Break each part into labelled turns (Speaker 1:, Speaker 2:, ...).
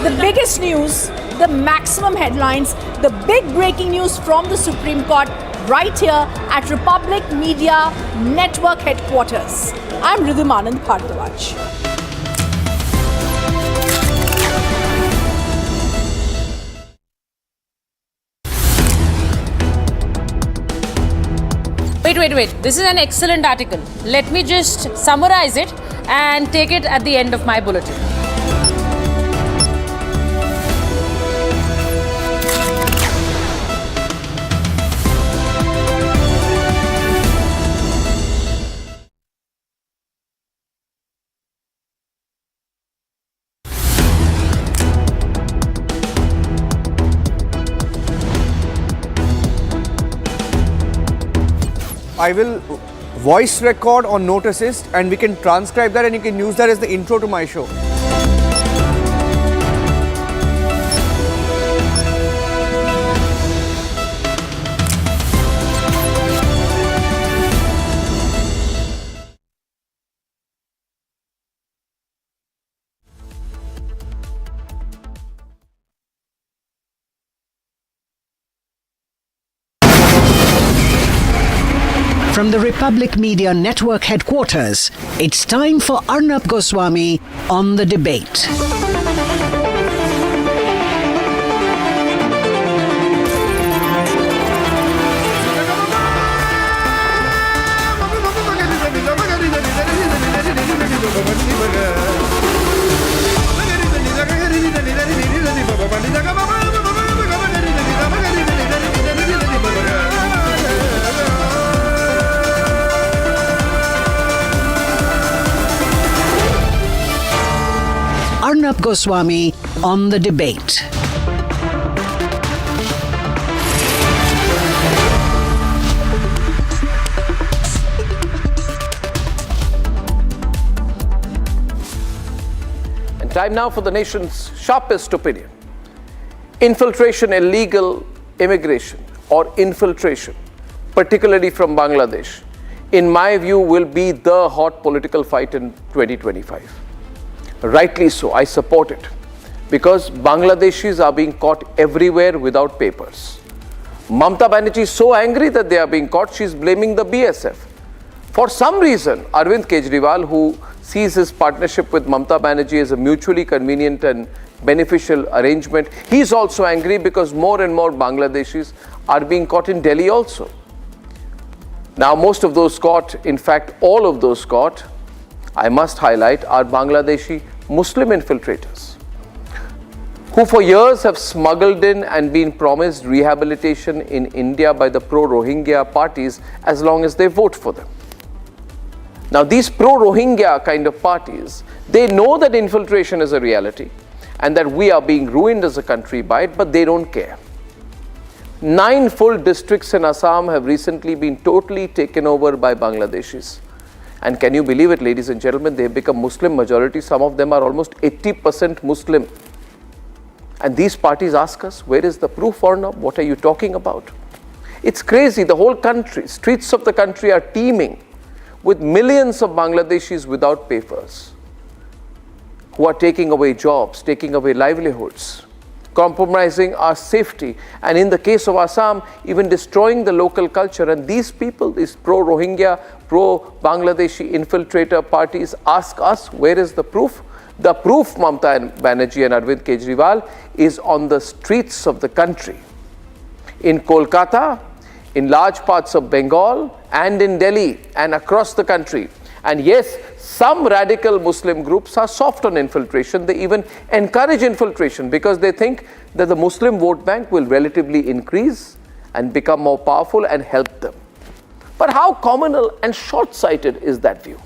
Speaker 1: the biggest news, the maximum headlines, the big breaking news from the Supreme Court right here at Republic Media Network headquarters. I'm Ridhima Bharadwaj.
Speaker 2: Wait. This is an excellent article. Let me just summarize it and take it at the end of my bulletin.
Speaker 3: I will voice record or note assist, and we can transcribe that and you can use that as the intro to my show.
Speaker 4: From the Republic Media Network headquarters, it's time for Arnab Goswami on the debate. Arnab Goswami on the debate.
Speaker 5: And time now for the nation's sharpest opinion. Infiltration, illegal immigration or infiltration, particularly from Bangladesh, in my view, will be the hot political fight in 2025. Rightly so, I support it, because Bangladeshis are being caught everywhere without papers. Mamata Banerjee is so angry that they are being caught, she is blaming the BSF. For some reason, Arvind Kejriwal, who sees his partnership with Mamata Banerjee as a mutually convenient and beneficial arrangement, he is also angry because more and more Bangladeshis are being caught in Delhi also. Now, most of those caught, in fact, all of those caught, I must highlight, are Bangladeshi Muslim infiltrators, who for years have smuggled in and been promised rehabilitation in India by the pro-Rohingya parties as long as they vote for them. Now, these pro-Rohingya kind of parties, they know that infiltration is a reality and that we are being ruined as a country by it, but they don't care. 9 full districts in Assam have recently been totally taken over by Bangladeshis. And can you believe it, ladies and gentlemen, they have become Muslim majority. Some of them are almost 80% Muslim. And these parties ask us, where is the proof, Arnab? What are you talking about? It's crazy. The whole country, streets of the country are teeming with millions of Bangladeshis without papers, who are taking away jobs, taking away livelihoods, compromising our safety, and in the case of Assam, even destroying the local culture. And these people, these pro-Rohingya, pro-Bangladeshi infiltrator parties ask us, where is the proof? The proof, Mamata Banerjee and Arvind Kejriwal, is on the streets of the country. In Kolkata, in large parts of Bengal, and in Delhi, and across the country. And yes, some radical Muslim groups are soft on infiltration. They even encourage infiltration because they think that the Muslim vote bank will relatively increase and become more powerful and help them. But how communal and short-sighted is that view?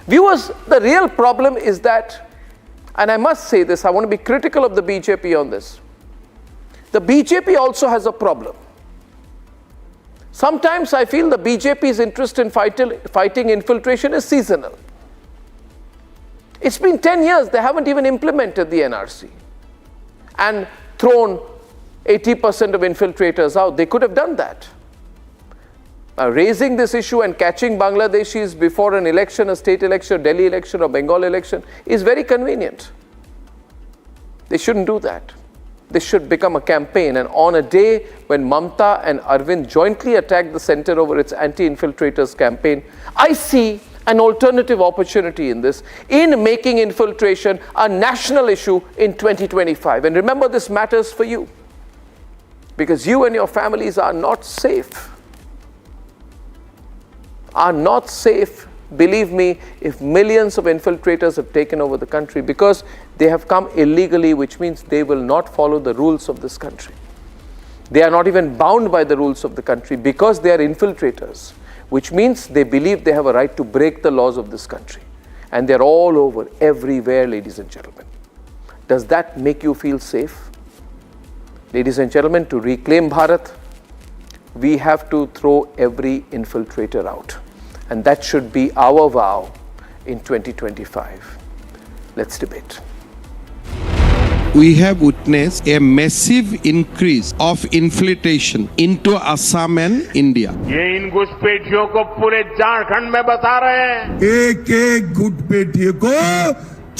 Speaker 5: Viewers, the real problem is that, and I must say this, I want to be critical of the BJP on this. The BJP also has a problem. Sometimes I feel the BJP's interest in fighting infiltration is seasonal. It's been 10 years, they haven't even implemented the NRC and thrown 80% of infiltrators out. They could have done that. Raising this issue and catching Bangladeshis before an election, a state election, Delhi election or Bengal election, is very convenient. They shouldn't do that. This should become a campaign, and on a day when Mamata and Arvind jointly attacked the center over its anti-infiltrators campaign, I see an alternative opportunity in this, in making infiltration a national issue in 2025. And remember, this matters for you, because you and your families are not safe. Are not safe, believe me, if millions of infiltrators have taken over the country, because they have come illegally, which means they will not follow the rules of this country. They are not even bound by the rules of the country because they are infiltrators, which means they believe they have a right to break the laws of this country. And they're all over, everywhere, ladies and gentlemen. Does that make you feel safe? Ladies and gentlemen, to reclaim Bharat, we have to throw every infiltrator out. And that should be our vow in 2025. Let's debate.
Speaker 6: We have witnessed a massive increase of infiltration into Assam and India.
Speaker 7: ये इन घुसपैठियों को पूरे झारखंड में बता रहे हैं।
Speaker 8: एक एक घुसपैठिए को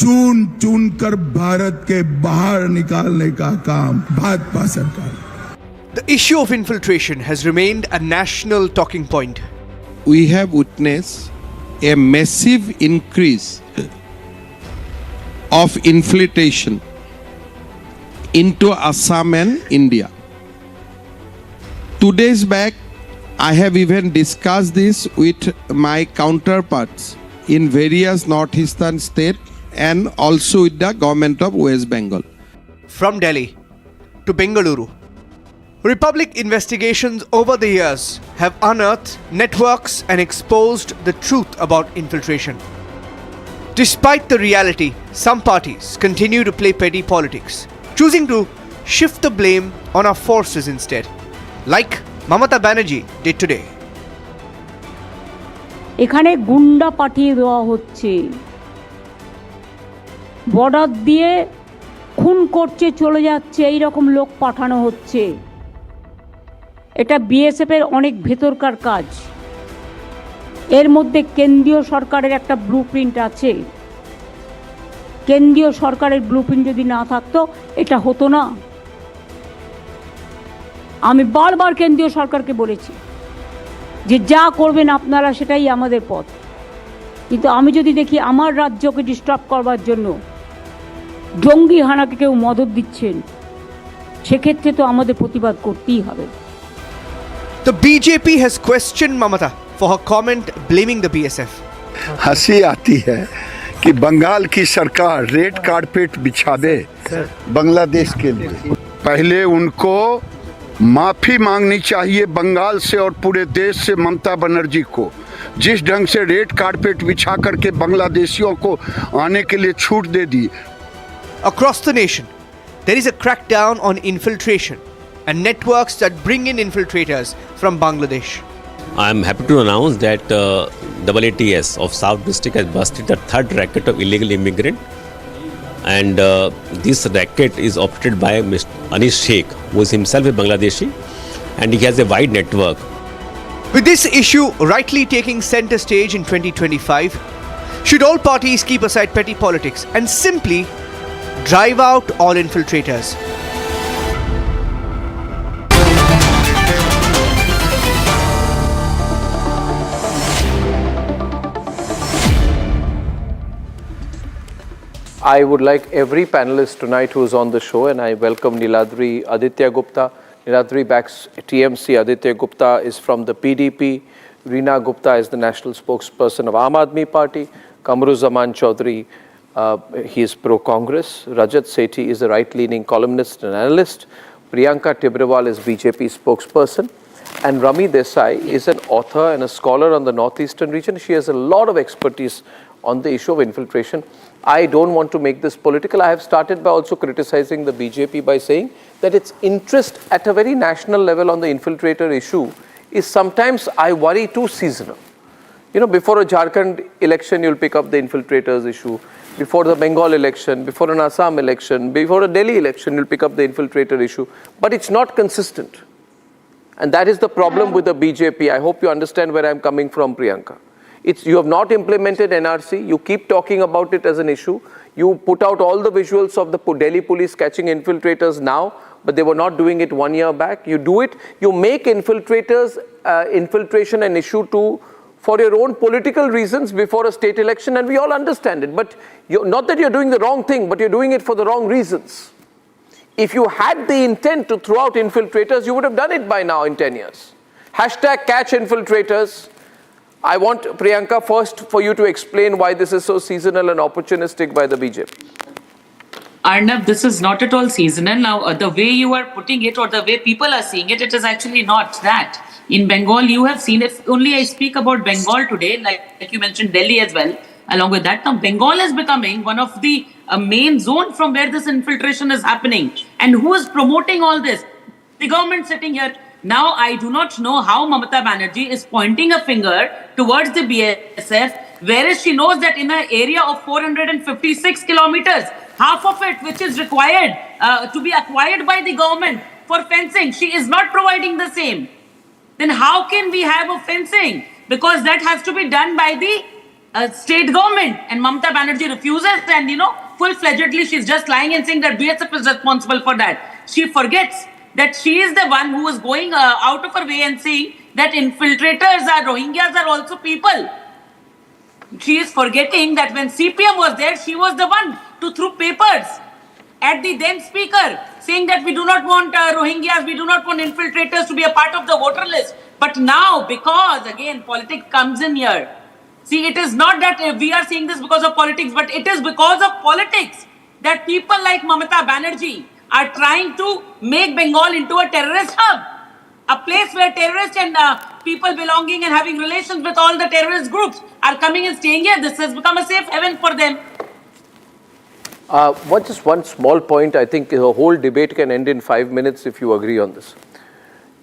Speaker 8: चुन चुन कर भारत के बाहर निकालने का काम भाजपा सरकार।
Speaker 3: The issue of infiltration has remained a national talking point.
Speaker 6: We have witnessed a massive increase of infiltration into Assam and India. 2 days back, I have even discussed this with my counterparts in various northeastern states and also with the government of West Bengal.
Speaker 3: From Delhi to Bengaluru, Republic investigations over the years have unearthed networks and exposed the truth about infiltration. Despite the reality, some parties continue to play petty politics, choosing to shift the blame on our forces instead, like Mamata Banerjee did today.
Speaker 9: এখানে গুন্ডা পাঠিয়ে দেওয়া হচ্ছে, border দিয়ে খুন করছে চলে যাচ্ছে, এই রকম লোক পাঠানো হচ্ছে। এটা বিএসএফ এর অনেক ভেতরকার কাজ। এর মধ্যে কেন্দ্রীয় সরকারের একটা ব্লুপ্রিন্ট আছে। কেন্দ্রীয় সরকারের ব্লুপ্রিন্ট যদি না থাকতো এটা হতো না। আমি বারবার কেন্দ্রীয় সরকারকে বলেছি যে যা করবেন আপনারা সেটাই আমাদের পথ, কিন্তু আমি যদি দেখি আমার রাজ্যকে ডিস্টার্ব করবার জন্য জঙ্গি হানাকে কেউ মদত দিচ্ছেন, সেক্ষেত্রে তো আমাদের প্রতিবাদ করতেই হবে।
Speaker 3: The BJP has questioned Mamata for her comment blaming the BSF.
Speaker 8: हंसी आती है कि बंगाल की सरकार रेड कारपेट बिछा दे बांग्लादेश के लिए। पहले उनको माफी मांगनी चाहिए बंगाल से और पूरे देश से ममता बनर्जी को, जिस ढंग से रेड कारपेट बिछा करके बांग्लादेशियों को आने के लिए छूट दे दी।
Speaker 3: Across the nation, there is a crackdown on infiltration and networks that bring in infiltrators from Bangladesh.
Speaker 10: I am happy to announce that AATS of South District has busted the third racket of illegal immigrant, and this racket is operated by Mr. Anis Sheikh, who is himself a Bangladeshi, and he has a wide network.
Speaker 3: With this issue rightly taking center stage in 2025, should all parties keep aside petty politics and simply drive out all infiltrators?
Speaker 5: I would like every panelist tonight who is on the show, and I welcome Niladri Aditya Gupta. Niladri backs TMC. Aditya Gupta is from the PDP. Reena Gupta is the national spokesperson of Aam Aadmi Party. Kamruzaman Chaudhary, he is pro-Congress. Rajat Sethi is a right-leaning columnist and analyst. Priyanka Tibrewal is BJP spokesperson. And Rami Desai is an author and a scholar on the northeastern region. She has a lot of expertise on the issue of infiltration. I don't want to make this political. I have started by also criticizing the BJP by saying that its interest at a very national level on the infiltrator issue is sometimes, I worry, too seasonal. You know, before a Jharkhand election, you'll pick up the infiltrators issue. Before the Bengal election, before an Assam election, before a Delhi election, you'll pick up the infiltrator issue. But it's not consistent. And that is the problem with the BJP. I hope you understand where I'm coming from, Priyanka. You have not implemented NRC. You keep talking about it as an issue. You put out all the visuals of the Delhi police catching infiltrators now, but they were not doing it 1 year back. You do it, you make infiltration an issue for your own political reasons before a state election, and we all understand it. But not that you're doing the wrong thing, but you're doing it for the wrong reasons. If you had the intent to throw out infiltrators, you would have done it by now in 10 years. Hashtag catch infiltrators. I want, Priyanka, first for you to explain why this is so seasonal and opportunistic by the BJP.
Speaker 11: Arnab, this is not at all seasonal. Now, the way you are putting it or the way people are seeing it, it is actually not that. In Bengal, you have seen, if only I speak about Bengal today, like you mentioned Delhi as well, along with that. Now, Bengal is becoming one of the main zone from where this infiltration is happening. And who is promoting all this? The government sitting here. Now, I do not know how Mamata Banerjee is pointing a finger towards the BSF, whereas she knows that in an area of 456 kilometers, half of it which is required to be acquired by the government for fencing, she is not providing the same. Then how can we have a fencing? Because that has to be done by the state government. And Mamata Banerjee refuses, and full-fledgedly she's just lying and saying that BSF is responsible for that. She forgets that she is the one who is going out of her way and saying that infiltrators are Rohingyas are also people. She is forgetting that when CPM was there, she was the one to throw papers at the then speaker saying that we do not want Rohingyas, we do not want infiltrators to be a part of the voter list. But now, because again, politics comes in here. See, it is not that we are saying this because of politics, but it is because of politics that people like Mamata Banerjee are trying to make Bengal into a terrorist hub, a place where terrorists and people belonging and having relations with all the terrorist groups are coming and staying here. This has become a safe haven for them.
Speaker 5: Just one small point. I think the whole debate can end in 5 minutes if you agree on this.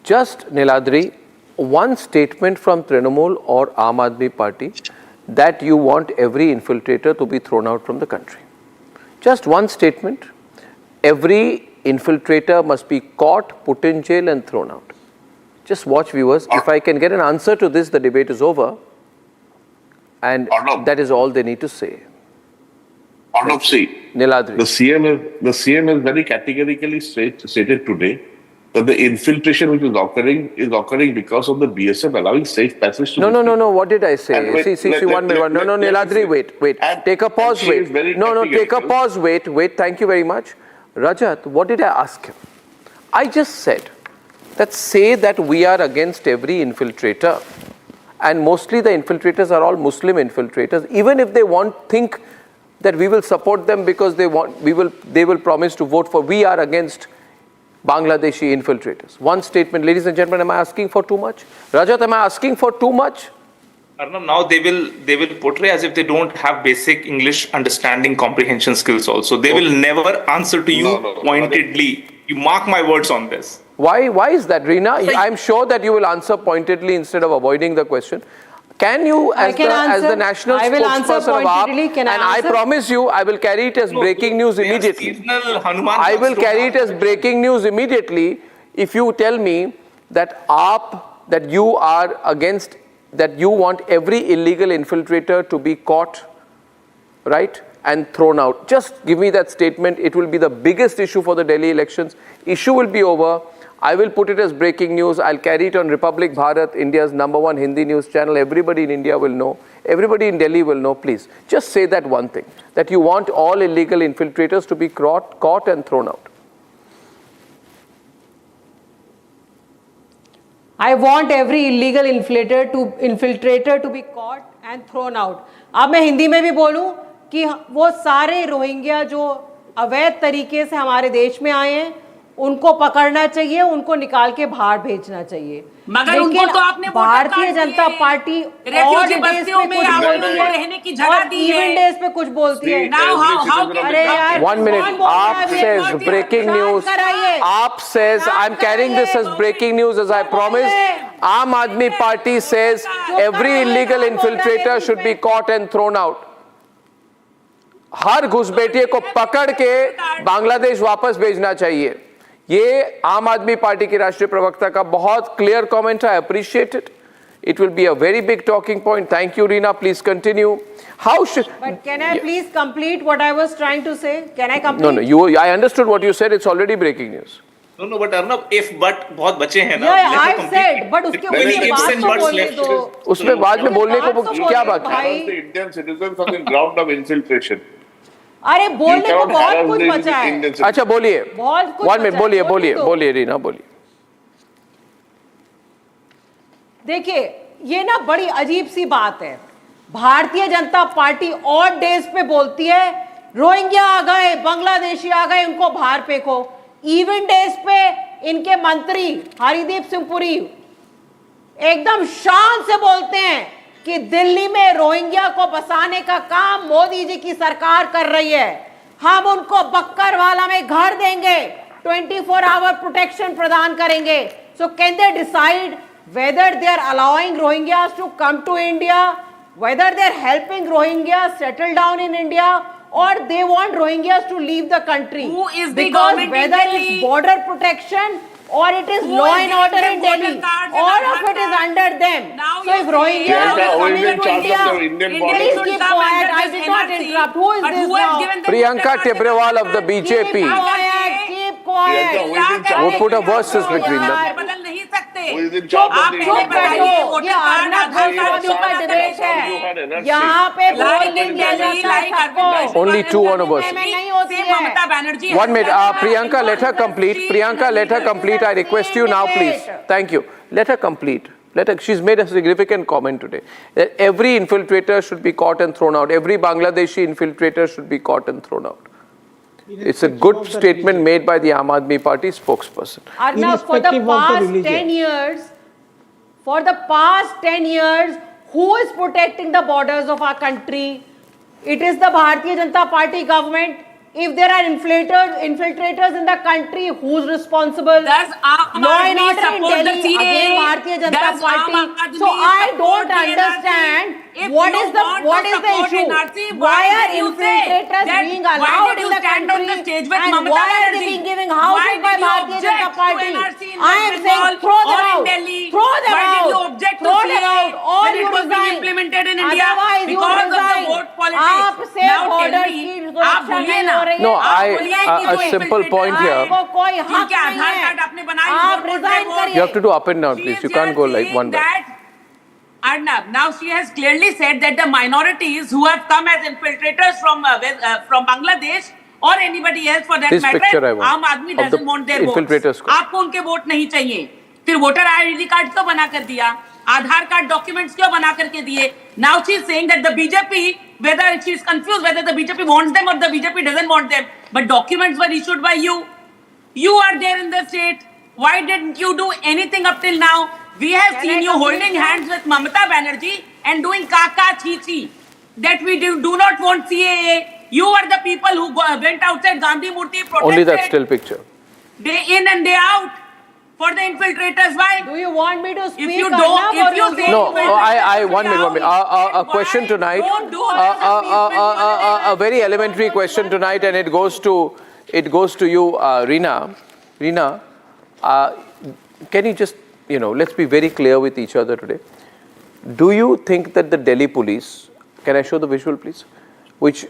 Speaker 5: Just, Niladri, one statement from Trinamool or Aam Aadmi Party that you want every infiltrator to be thrown out from the country. Just one statement. Every infiltrator must be caught, put in jail and thrown out. Just watch, viewers. If I can get an answer to this, the debate is over. And that is all they need to say.
Speaker 12: Arnab, see,
Speaker 5: Niladri.
Speaker 12: The CM is very categorically stated today that the infiltration which is occurring because of the BSF allowing safe passage to...
Speaker 5: No. What did I say? See, 1 minute. No, Niladri, wait. Take a pause, wait. Take a pause, wait. Thank you very much. Rajat, what did I ask him? I just said that say that we are against every infiltrator, and mostly the infiltrators are all Muslim infiltrators. Even if they think that we will support them because they will promise to vote for. We are against Bangladeshi infiltrators. One statement, ladies and gentlemen. Am I asking for too much? Rajat, am I asking for too much?
Speaker 13: Arnab, now they will portray as if they don't have basic English understanding comprehension skills also. They will never answer to you pointedly. You mark my words on this.
Speaker 5: Why is that, Reena? I'm sure that you will answer pointedly instead of avoiding the question. Can you, as the national spokesperson of AAP, and I promise you, I will carry it as breaking news immediately. I will carry it as breaking news immediately if you tell me that AAP, that you are against, that you want every illegal infiltrator to be caught, right, and thrown out. Just give me that statement. It will be the biggest issue for the Delhi elections. Issue will be over. I will put it as breaking news. I'll carry it on Republic Bharat, India's #1 Hindi news channel. Everybody in India will know. Everybody in Delhi will know. Please, just say that one thing, that you want all illegal infiltrators to be caught and thrown out.
Speaker 14: I want every illegal infiltrator to be caught and thrown out. अब मैं हिंदी में भी बोलूं कि वो सारे Rohingya जो अवैध तरीके से हमारे देश में आए हैं, उनको पकड़ना चाहिए, उनको निकाल के बाहर भेजना चाहिए।
Speaker 11: मगर उनको तो आपने
Speaker 14: भारतीय जनता पार्टी और डेज पे कुछ बोलती है और इवन डेज पे कुछ बोलती है।
Speaker 5: अरे यार, 1 minute. AAP says breaking news. AAP says, I'm carrying this as breaking news as I promised. Aam Aadmi Party says every illegal infiltrator should be caught and thrown out. हर घुसपैठिए को पकड़ के बांग्लादेश वापस भेजना चाहिए। ये आम आदमी पार्टी की राष्ट्रीय प्रवक्ता का बहुत क्लियर कमेंट है। Appreciate it. It will be a very big talking point. Thank you, Reena. Please continue. How should...
Speaker 14: But can I please complete what I was trying to say? Can I complete?
Speaker 5: No. I understood what you said. It's already breaking news.
Speaker 13: No, but Arnab, if but बहुत बचे हैं ना.
Speaker 14: Yeah, I've said, but उसके बाद तो बोलने दो.
Speaker 5: उसमें बाद में बोलने को क्या बाकी है?
Speaker 12: The Indian citizens on the ground of infiltration.
Speaker 14: अरे बोलने को बहुत कुछ बचा है.
Speaker 5: अच्छा बोलिए.
Speaker 14: बहुत कुछ.
Speaker 5: 1 minute बोलिए रीना बोलिए.
Speaker 14: देखिए ये ना बड़ी अजीब सी बात है. Bharatiya Janata party odd days पे बोलती है रोहिंग्या आ गए, बांग्लादेशी आ गए, उनको बाहर फेंको. इवन डेज पे इनके मंत्री हरिदीप सिंह पुरी एकदम शान से बोलते हैं कि दिल्ली में रोहिंग्या को बसाने का काम मोदी जी की सरकार कर रही है. हम उनको बक्करवाला में घर देंगे, 24 आवर प्रोटेक्शन प्रदान करेंगे. So can they decide whether they are allowing Rohingyas to come to India, whether they are helping Rohingyas settle down in India, or they want Rohingyas to leave the country.
Speaker 11: Who is the
Speaker 14: because
Speaker 11: government
Speaker 14: whether
Speaker 11: in
Speaker 14: it's
Speaker 11: Delhi?
Speaker 14: border protection or it is law and order in Delhi, all of it is under them.
Speaker 11: Now
Speaker 14: so if Rohingyas are coming to India, please keep quiet. I did not interrupt. Who is this now?
Speaker 5: Priyanka Tibrewal of the BJP.
Speaker 14: Keep quiet.
Speaker 5: We'll put a verses between them.
Speaker 11: बदल नहीं सकते.
Speaker 14: आप पहले बताइए. ये अर्नब गोस्वामी का debate है. यहाँ पे बोलने के लिए सबको.
Speaker 5: Only two on a verse.
Speaker 14: नहीं होती है.
Speaker 11: Mamata Banerjee.
Speaker 5: 1 minute. Priyanka, let her complete. Priyanka, let her complete. I request you now, please. Thank you. Let her complete. She's made a significant comment today that every infiltrator should be caught and thrown out. Every Bangladeshi infiltrator should be caught and thrown out. It's a good statement made by the Aam Aadmi Party spokesperson.
Speaker 14: Arnab, for the past 10 years, who is protecting the borders of our country? It is the Bharatiya Janata Party government. If there are infiltrators in the country, who's responsible?
Speaker 11: Does Aam Aadmi support the CAA?
Speaker 14: Again, Bharatiya Janata
Speaker 11: Does
Speaker 14: Party.
Speaker 11: Aam Aadmi
Speaker 14: So I don't
Speaker 11: support the
Speaker 14: understand
Speaker 11: If
Speaker 14: what
Speaker 11: you
Speaker 14: is the
Speaker 11: want to support
Speaker 14: issue.
Speaker 11: NRC,
Speaker 14: Why are
Speaker 11: did you say
Speaker 14: infiltrators
Speaker 11: that
Speaker 14: being
Speaker 11: why
Speaker 14: allowed
Speaker 11: did
Speaker 14: in
Speaker 11: you
Speaker 14: the
Speaker 11: stand on the
Speaker 14: country?
Speaker 11: stage with
Speaker 14: And
Speaker 11: Mamata
Speaker 14: why are they
Speaker 11: Banerjee?
Speaker 14: being given
Speaker 11: Why
Speaker 14: housing by
Speaker 11: did you
Speaker 14: Bharatiya Janata
Speaker 11: object
Speaker 14: Party?
Speaker 11: to NRC in
Speaker 14: I am
Speaker 11: West
Speaker 14: saying
Speaker 11: Bengal
Speaker 14: throw them
Speaker 11: or in
Speaker 14: out.
Speaker 11: Delhi?
Speaker 14: Throw them
Speaker 11: Why
Speaker 14: out.
Speaker 11: did you object to
Speaker 14: Throw them
Speaker 11: CAA
Speaker 14: out or
Speaker 11: when
Speaker 14: you
Speaker 11: it was being
Speaker 14: resign.
Speaker 11: implemented in India
Speaker 14: Otherwise you
Speaker 11: because of the
Speaker 14: resign.
Speaker 11: vote politics?
Speaker 14: आपसे
Speaker 11: Now tell
Speaker 14: border
Speaker 11: me,
Speaker 14: की
Speaker 11: आप
Speaker 14: सुरक्षा
Speaker 11: बोलिए
Speaker 14: नहीं
Speaker 11: ना.
Speaker 14: हो रही है.
Speaker 5: No,
Speaker 14: आप बोलिए कि
Speaker 5: a
Speaker 14: जो
Speaker 5: simple point here.
Speaker 14: आपको कोई हक
Speaker 11: जिनके
Speaker 14: नहीं
Speaker 11: आधार
Speaker 14: है.
Speaker 11: कार्ड आपने बनाए,
Speaker 14: आप
Speaker 11: vote
Speaker 14: resign
Speaker 11: for
Speaker 14: करिए.
Speaker 5: You have to do up and down, please. You can't go like one way.
Speaker 11: Arnab, now she has clearly said that the minorities who have come as infiltrators from Bangladesh or anybody else for that
Speaker 5: This
Speaker 11: matter,
Speaker 5: picture I want
Speaker 11: Aam Aadmi
Speaker 5: of the
Speaker 11: doesn't want their
Speaker 5: infiltrators
Speaker 11: votes.
Speaker 5: को.
Speaker 11: आपको उनके vote नहीं चाहिए. फिर voter ID card क्यों बना कर दिया? आधार कार्ड डॉक्यूमेंट्स क्यों बना करके दिए? Now she is saying that the BJP, whether she is confused whether the BJP wants them or the BJP doesn't want them, but documents were issued by you. You are there in the state. Why didn't you do anything up till now? We have seen you holding hands with Mamata Banerjee and doing kaka chi-chi that we do not want CAA. You are the people who went outside Gandhi Murti protested.
Speaker 5: Only that still picture.
Speaker 11: Day in and day out for the infiltrators. Why?
Speaker 14: Do you want me to speak?
Speaker 11: If you don't, if you say
Speaker 5: No, I 1 minute. A question tonight. A very elementary question tonight, and it goes to you, Reena. Reena, can you just, let's be very clear with each other today. Do you think that the Delhi police, can I show the visual please? Which,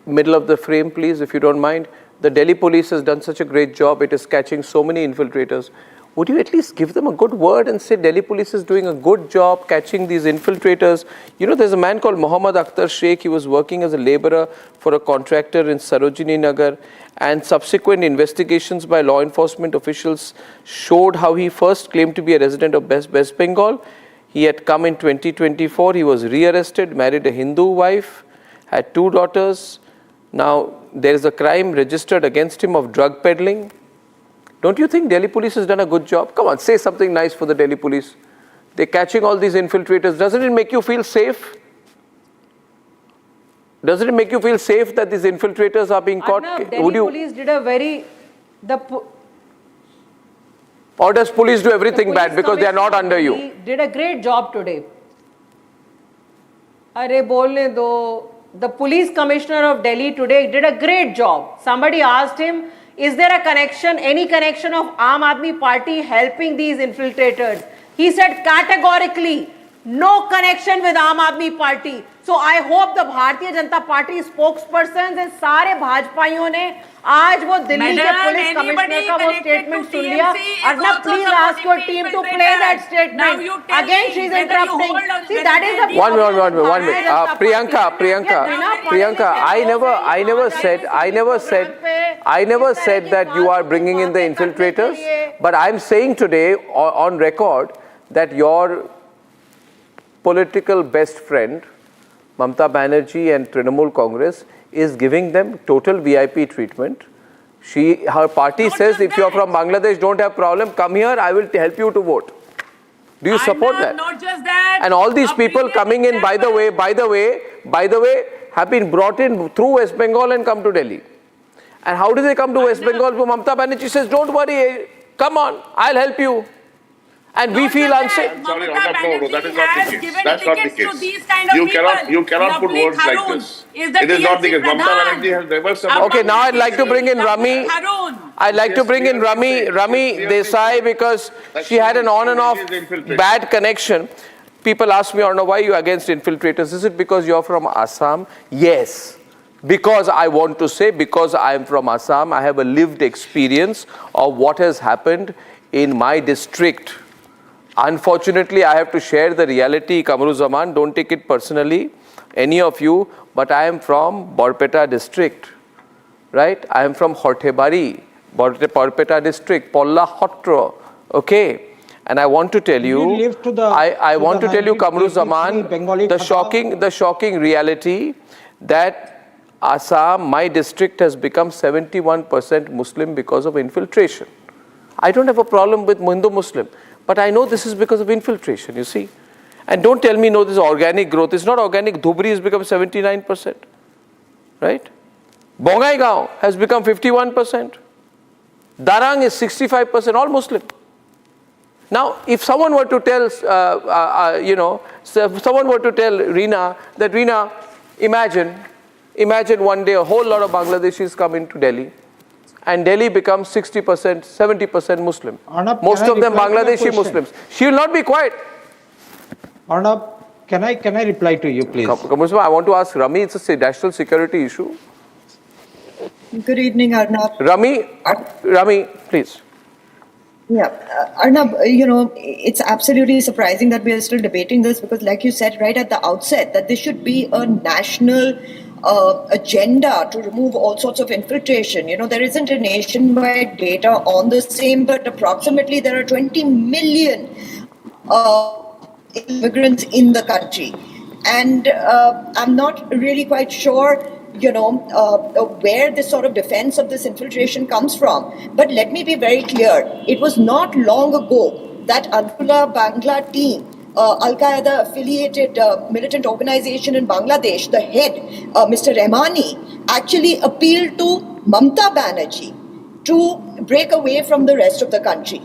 Speaker 5: middle of the frame please, if you don't mind. The Delhi police has done such a great job. It is catching so many infiltrators. Would you at least give them a good word and say Delhi police is doing a good job catching these infiltrators? There's a man called Mohammad Akhtar Sheikh. He was working as a laborer for a contractor in Sarojini Nagar, and subsequent investigations by law enforcement officials showed how he first claimed to be a resident of West Bengal. He had come in 2024. He was rearrested, married a Hindu wife, had 2 daughters. Now, there is a crime registered against him of drug peddling. Don't you think Delhi police has done a good job? Come on, say something nice for the Delhi police. They're catching all these infiltrators. Doesn't it make you feel safe? Doesn't it make you feel safe that these infiltrators are being caught?
Speaker 14: Arnab, Delhi police did a very...
Speaker 5: Or does police do everything bad because they are not under you?
Speaker 14: Did a great job today. Arey bolne do. The police commissioner of Delhi today did a great job. Somebody asked him, is there a connection, any connection of Aam Aadmi Party helping these infiltrators? He said categorically, no connection with Aam Aadmi Party. So I hope the Bharatiya Janata Party spokespersons and सारे भाजपाइयों ने आज वो दिल्ली के police commissioner का वो statement सुन लिया. Arnab, please ask your team to play that statement. Again, she's interrupting. See, that is the
Speaker 5: One minute. Priyanka, I never said that you are bringing in the infiltrators, but I'm saying today on record that your political best friend, Mamata Banerjee and Trinamool Congress, is giving them total VIP treatment. Her party says if you're from Bangladesh, don't have problem, come here, I will help you to vote. Do you support that?
Speaker 11: Not just that.
Speaker 5: And all these people coming in, by the way, have been brought in through West Bengal and come to Delhi. And how do they come to West Bengal? Mamata Banerjee says, don't worry, come on, I'll help you. And we feel unsafe.
Speaker 12: Sorry, no, that is not the case. That's not the case. You cannot put words like this. It is not the case. Mamata Banerjee has never said.
Speaker 5: Okay, now I'd like to bring in Rami. I'd like to bring in Rami Desai, because she had an on and off bad connection. People ask me, Arnab, why are you against infiltrators? Is it because you're from Assam? Yes. Because I want to say, because I am from Assam, I have a lived experience of what has happened in my district. Unfortunately, I have to share the reality, Kamruzaman, don't take it personally, any of you, but I am from Borpeta district, right? I am from Hortebari, Borpeta district, Polla Hotro, okay? And I want to tell you, I want to tell you, Kamruzaman, the shocking reality that Assam, my district, has become 71% Muslim because of infiltration. I don't have a problem with Hindu-Muslim. But I know this is because of infiltration, you see. And don't tell me, no, this is organic growth. It's not organic. Dhubri has become 79%, right? Bongaigaon has become 51%. Darang is 65%, all Muslim. Now, if someone were to tell, someone were to tell Reena that, Reena, imagine one day a whole lot of Bangladeshis come into Delhi, and Delhi becomes 60%, 70% Muslim.
Speaker 15: Arnab,
Speaker 5: most of them Bangladeshi Muslims. She will not be quiet.
Speaker 15: Arnab, can I reply to you, please?
Speaker 5: I want to ask Rami, it's a national security issue.
Speaker 16: Good evening, Arnab.
Speaker 5: Rami, please.
Speaker 16: Yeah, Arnab, it's absolutely surprising that we are still debating this, because like you said right at the outset, that this should be a national agenda to remove all sorts of infiltration. There isn't a nationwide data on the same, but approximately there are 20 million immigrants in the country. And I'm not really quite sure, where this sort of defense of this infiltration comes from. But let me be very clear. It was not long ago that Abdullah Bangla team, Al-Qaeda affiliated militant organization in Bangladesh, the head, Mr. Rahmani, actually appealed to Mamata Banerjee to break away from the rest of the country.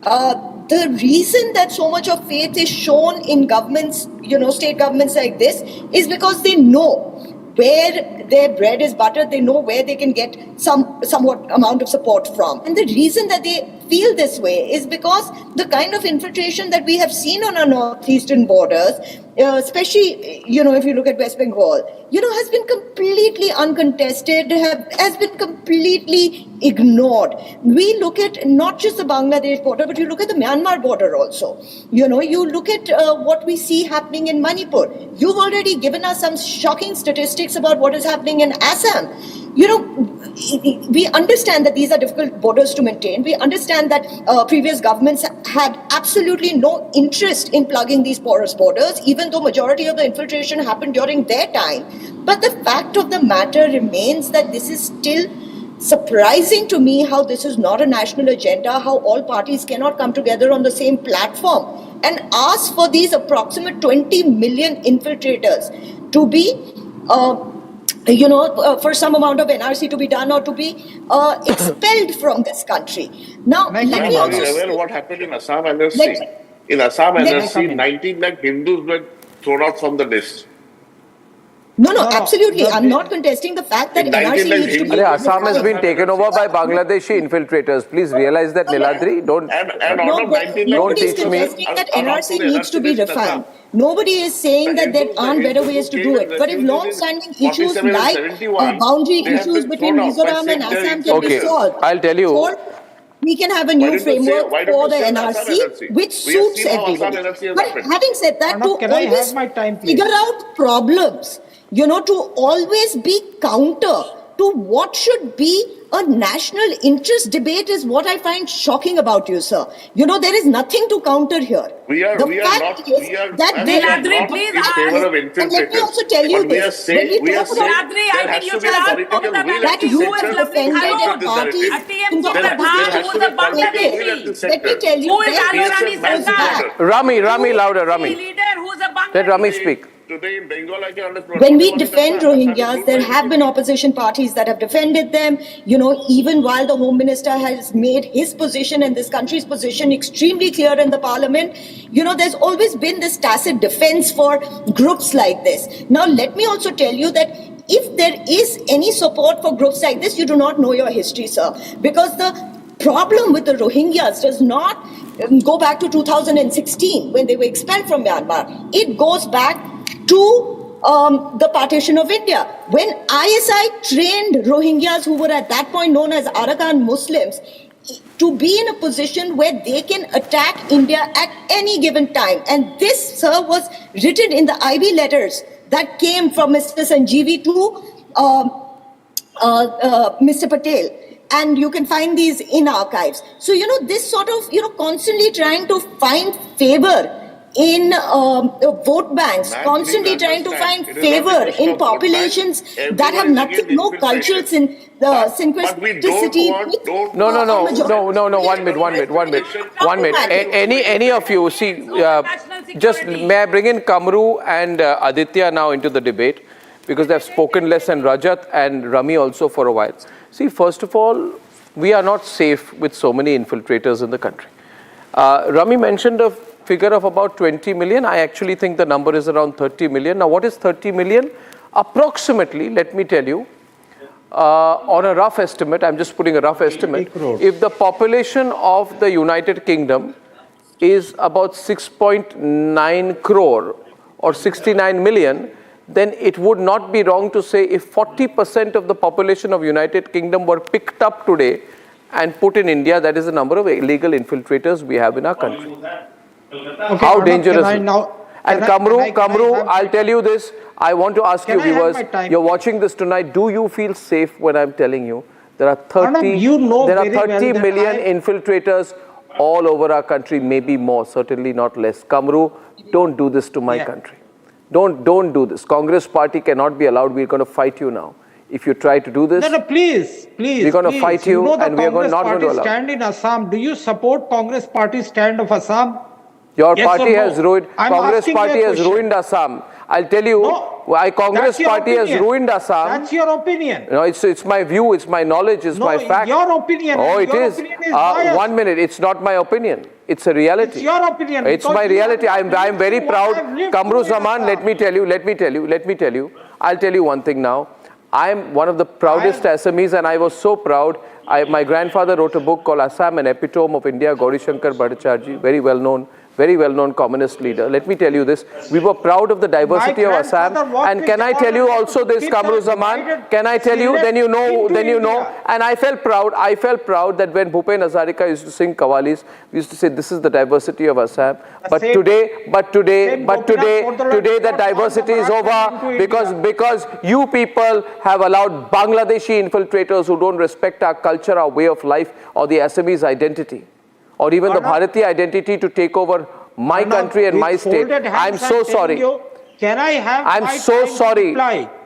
Speaker 16: The reason that so much of faith is shown in governments, state governments like this, is because they know where their bread is buttered, they know where they can get somewhat amount of support from. And the reason that they feel this way is because the kind of infiltration that we have seen on our northeastern borders, especially, if you look at West Bengal, has been completely uncontested, has been completely ignored. We look at not just the Bangladesh border, but you look at the Myanmar border also. You look at what we see happening in Manipur. You've already given us some shocking statistics about what is happening in Assam. We understand that these are difficult borders to maintain. We understand that previous governments had absolutely no interest in plugging these porous borders, even though majority of the infiltration happened during their time. But the fact of the matter remains that this is still surprising to me, how this is not a national agenda, how all parties cannot come together on the same platform and ask for these approximate 20 million infiltrators to be for some amount of NRC to be done or to be expelled from this country. Now, let me also
Speaker 12: say what happened in Assam NRC. In Assam NRC, 19 lakh Hindus were thrown out from the list.
Speaker 16: No, absolutely. I'm not contesting the fact that NRC needs to be...
Speaker 5: Assam has been taken over by Bangladeshi infiltrators. Please realize that, Niladri. Don't
Speaker 16: Nobody's contesting that NRC needs to be refined. Nobody is saying that there aren't better ways to do it. But if long-standing issues like boundary issues between Mizoram and Assam can be solved,
Speaker 5: I'll tell you.
Speaker 16: we can have a new framework for the NRC which suits everybody. But having said that, to always figure out problems, to always be counter to what should be a national interest debate is what I find shocking about you, sir. There is nothing to counter here.
Speaker 12: We are not in favor of infiltrators.
Speaker 16: Let me also tell you this.
Speaker 12: That
Speaker 16: you have defended a party. Let me tell you.
Speaker 5: Rami, louder, Rami. Let Rami speak.
Speaker 12: Today in Bengal, I can understand.
Speaker 16: When we defend Rohingyas, there have been opposition parties that have defended them. Even while the Home Minister has made his position and this country's position extremely clear in the Parliament, there's always been this tacit defense for groups like this. Now, let me also tell you that if there is any support for groups like this, you do not know your history, sir. Because the problem with the Rohingyas does not go back to 2016 when they were expelled from Myanmar. It goes back to the partition of India. When ISI trained Rohingyas, who were at that point known as Arakan Muslims, to be in a position where they can attack India at any given time. And this, sir, was written in the IB letters that came from Mr. Sanjeevi to Mr. Patel. And you can find these in archives. So, this sort of, constantly trying to find favor in vote banks, constantly trying to find favor in populations that have nothing, no cultural synchronicity.
Speaker 5: No, 1 minute. Any of you, see, just may I bring in Kamru and Aditya now into the debate, because they've spoken less, and Rajat and Rami also for a while. See, first of all, we are not safe with so many infiltrators in the country. Rami mentioned a figure of about 20 million. I actually think the number is around 30 million. Now, what is 30 million? Approximately, let me tell you, on a rough estimate, I'm just putting a rough estimate, if the population of the United Kingdom is about 6.9 crore or 69 million, then it would not be wrong to say if 40% of the population of United Kingdom were picked up today and put in India, that is the number of illegal infiltrators we have in our country.
Speaker 15: Okay,
Speaker 5: how dangerous is it?
Speaker 15: And
Speaker 5: Kamru, I'll tell you this. I want to ask you, viewers, you're watching this tonight. Do you feel safe when I'm telling you there are 30 million infiltrators all over our country, maybe more, certainly not less. Kamru, don't do this to my country. Don't do this. Congress party cannot be allowed. We're going to fight you now. If you try to do this,
Speaker 15: please.
Speaker 5: We're going to fight you, and we are not going to allow.
Speaker 15: Stand in Assam. Do you support Congress party stand of Assam?
Speaker 5: Your party has ruined. Congress party has ruined Assam. I'll tell you, Congress party has ruined Assam.
Speaker 15: That's your opinion.
Speaker 5: No, it's my view, it's my knowledge, it's my fact.
Speaker 15: Your opinion.
Speaker 5: Oh, it is. 1 minute. It's not my opinion. It's a reality.
Speaker 15: It's your opinion.
Speaker 5: It's my reality. I'm very proud. Kamru Zaman, let me tell you. I'll tell you one thing now. I'm one of the proudest Assamese, and I was so proud. My grandfather wrote a book called Assam, an epitome of India, Gauri Shankar Bhattacharjee, very well known communist leader. Let me tell you this. We were proud of the diversity of Assam. And can I tell you also this, Kamru Zaman? Can I tell you? Then you know. And I felt proud that when Bhupen Hazarika used to sing Qawwalis, we used to say this is the diversity of Assam. But today that diversity is over because you people have allowed Bangladeshi infiltrators who don't respect our culture, our way of life, or the Assamese identity, or even the Bharatiya identity, to take over my country and my state. I'm so sorry.
Speaker 15: Can I have
Speaker 5: I'm so sorry.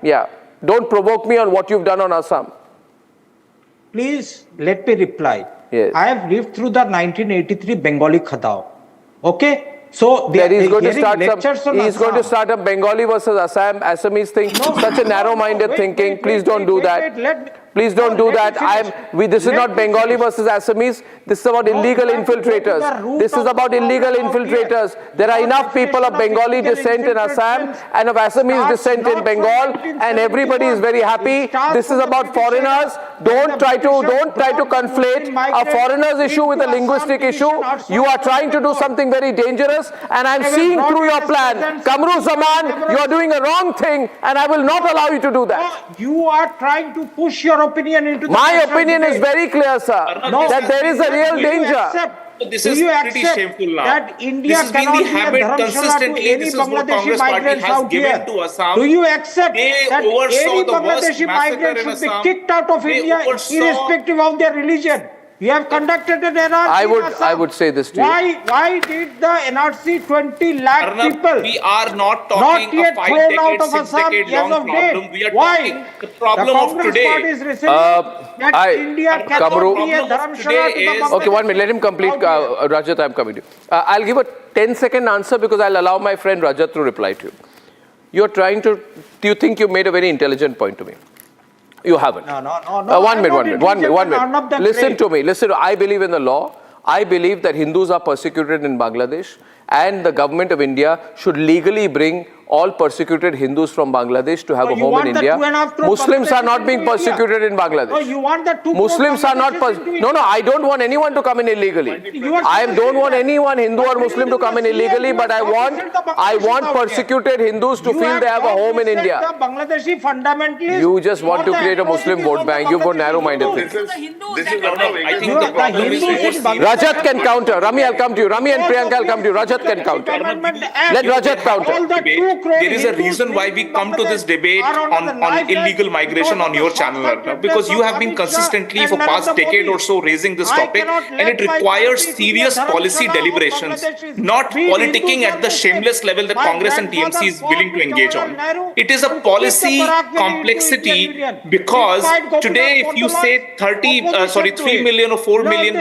Speaker 5: Yeah. Don't provoke me on what you've done on Assam.
Speaker 15: Please let me reply.
Speaker 5: Yes.
Speaker 15: I have lived through the 1983 Bengali Khadao. Okay? So
Speaker 5: he's going to start a Bengali versus Assamese thing. Such a narrow-minded thinking. Please don't do that. Please don't do that. This is not Bengali versus Assamese. This is about illegal infiltrators. This is about illegal infiltrators. There are enough people of Bengali descent in Assam and of Assamese descent in Bengal, and everybody is very happy. This is about foreigners. Don't try to conflate a foreigners issue with a linguistic issue. You are trying to do something very dangerous, and I'm seeing through your plan. Kamru Zaman, you are doing a wrong thing, and I will not allow you to do that.
Speaker 15: You are trying to push your opinion into the
Speaker 5: My opinion is very clear, sir, that there is a real danger.
Speaker 13: This is pretty shameful now.
Speaker 15: That India
Speaker 13: this has been the habit consistently. This is what Congress Party has given to Assam.
Speaker 15: Do you accept that
Speaker 13: oversaw
Speaker 15: any
Speaker 13: the worst
Speaker 15: Bangladeshi
Speaker 13: massacre
Speaker 15: migrant
Speaker 13: in
Speaker 15: should be
Speaker 13: Assam.
Speaker 15: kicked out of India irrespective of their religion? You have conducted an NRC.
Speaker 5: I would say this to you.
Speaker 15: Why did the NRC 20 lakh
Speaker 13: Arnab,
Speaker 15: people
Speaker 13: we are not
Speaker 15: not
Speaker 13: talking
Speaker 15: yet
Speaker 13: a 5
Speaker 15: thrown out
Speaker 13: decade,
Speaker 15: of
Speaker 13: 6
Speaker 15: Assam
Speaker 13: decade
Speaker 15: as
Speaker 13: long
Speaker 15: of
Speaker 13: problem.
Speaker 15: date?
Speaker 13: We are
Speaker 15: Why?
Speaker 13: talking the problem
Speaker 15: The
Speaker 13: of
Speaker 15: Congress
Speaker 13: today.
Speaker 15: Party is reasoning that India cannot be a dharamshala to the Bangladeshi.
Speaker 5: Okay, 1 minute. Let him complete. Rajat, I'm coming to you. I'll give a 10-second answer because I'll allow my friend Rajat to reply to you. You're trying to... Do you think you made a very intelligent point to me? You haven't.
Speaker 15: No.
Speaker 5: 1 minute. Listen to me. I believe in the law. I believe that Hindus are persecuted in Bangladesh, and the government of India should legally bring all persecuted Hindus from Bangladesh to have a home in India. Muslims are not being persecuted in Bangladesh.
Speaker 15: No, you want the
Speaker 5: Muslims are not No, I don't want anyone to come in illegally. I don't want anyone, Hindu or Muslim, to come in illegally, but I want persecuted Hindus to feel they have a home in India.
Speaker 15: The Bangladeshi fundamentalists.
Speaker 5: You just want to create a Muslim vote bank. You've got narrow-minded thinking.
Speaker 13: I think the problem is more serious.
Speaker 5: Rajat can counter. Rami, I'll come to you. Rami and Priyanka, I'll come to you. Rajat can counter. Let Rajat counter.
Speaker 13: There is a reason why we come to this debate on illegal migration on your channel, Arnab, because you have been consistently for past decade or so raising this topic, and it requires serious policy deliberations, not politicking at the shameless level that Congress and TMC is willing to engage on. It is a policy complexity because today if you say 3 million or 4 million,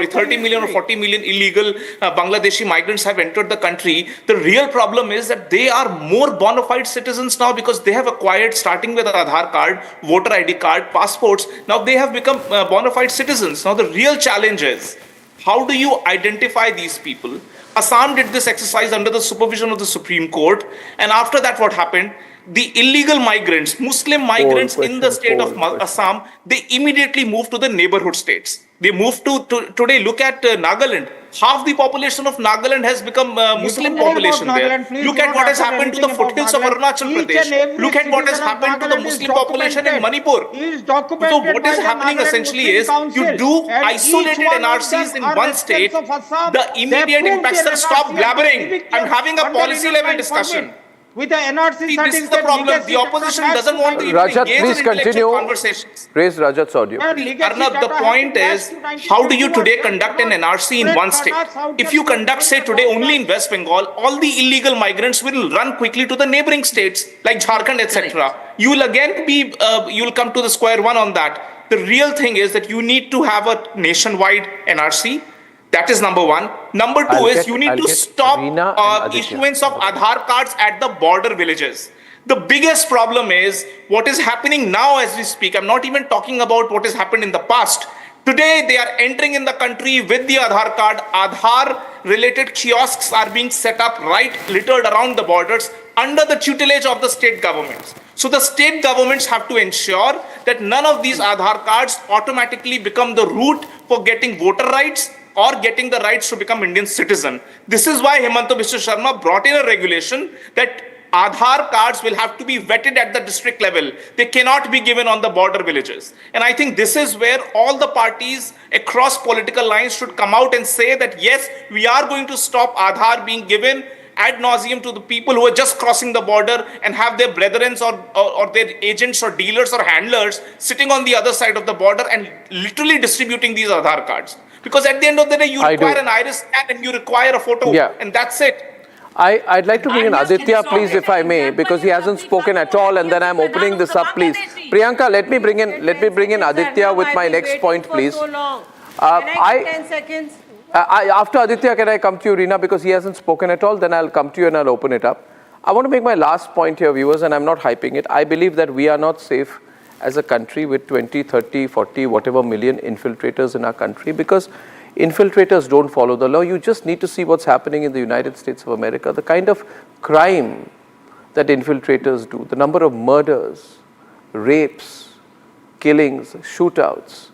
Speaker 13: 30 million or 40 million illegal Bangladeshi migrants have entered the country, the real problem is that they are more bona fide citizens now because they have acquired, starting with Aadhaar card, voter ID card, passports. Now they have become bona fide citizens. Now the real challenge is, how do you identify these people? Assam did this exercise under the supervision of the Supreme Court, and after that what happened? The illegal migrants, Muslim migrants in the state of Assam, they immediately moved to the neighborhood states. They moved to today, look at Nagaland. Half the population of Nagaland has become Muslim population there. Look at what has happened to the foothills of Arunachal Pradesh. Look at what has happened to the Muslim population in Manipur. So what is happening essentially is, you do isolated NRCs in one state, the immediate impacts are stop blabbering. I'm having a policy level discussion.
Speaker 15: With the NRC
Speaker 13: this is the problem. The opposition doesn't want to even
Speaker 5: Rajat,
Speaker 13: engage
Speaker 5: please
Speaker 13: in intellectual
Speaker 5: continue.
Speaker 13: conversations.
Speaker 5: Raise Rajat's audio.
Speaker 13: Arnab, the point is, how do you today conduct an NRC in one state? If you conduct, say, today only in West Bengal, all the illegal migrants will run quickly to the neighboring states like Jharkhand, etc. You will again be, you will come to the square one on that. The real thing is that you need to have a nationwide NRC. That is number one. Number two is you need to stop issuance of Aadhaar cards at the border villages. The biggest problem is what is happening now as we speak. I'm not even talking about what has happened in the past. Today, they are entering in the country with the Aadhaar card. Aadhaar-related kiosks are being set up littered around the borders under the tutelage of the state governments. So the state governments have to ensure that none of these Aadhaar cards automatically become the route for getting voter rights or getting the rights to become Indian citizen. This is why Himanta Biswa Sharma brought in a regulation that Aadhaar cards will have to be vetted at the district level. They cannot be given on the border villages. And I think this is where all the parties across political lines should come out and say that, yes, we are going to stop Aadhaar being given ad nauseum to the people who are just crossing the border and have their brethren or their agents or dealers or handlers sitting on the other side of the border and literally distributing these Aadhaar cards. Because at the end of the day, you require an iris scan and you require a photo, and that's it.
Speaker 5: I'd like to bring in Aditya, please, if I may, because he hasn't spoken at all, and then I'm opening this up, please. Priyanka, let me bring in Aditya with my next point, please.
Speaker 14: Can I get 10 seconds?
Speaker 5: After Aditya, can I come to you, Reena, because he hasn't spoken at all, then I'll come to you and I'll open it up. I want to make my last point here, viewers, and I'm not hyping it. I believe that we are not safe as a country with 20, 30, 40, whatever million infiltrators in our country, because infiltrators don't follow the law. You just need to see what's happening in the United States of America, the kind of crime that infiltrators do, the number of murders, rapes, killings, shootouts,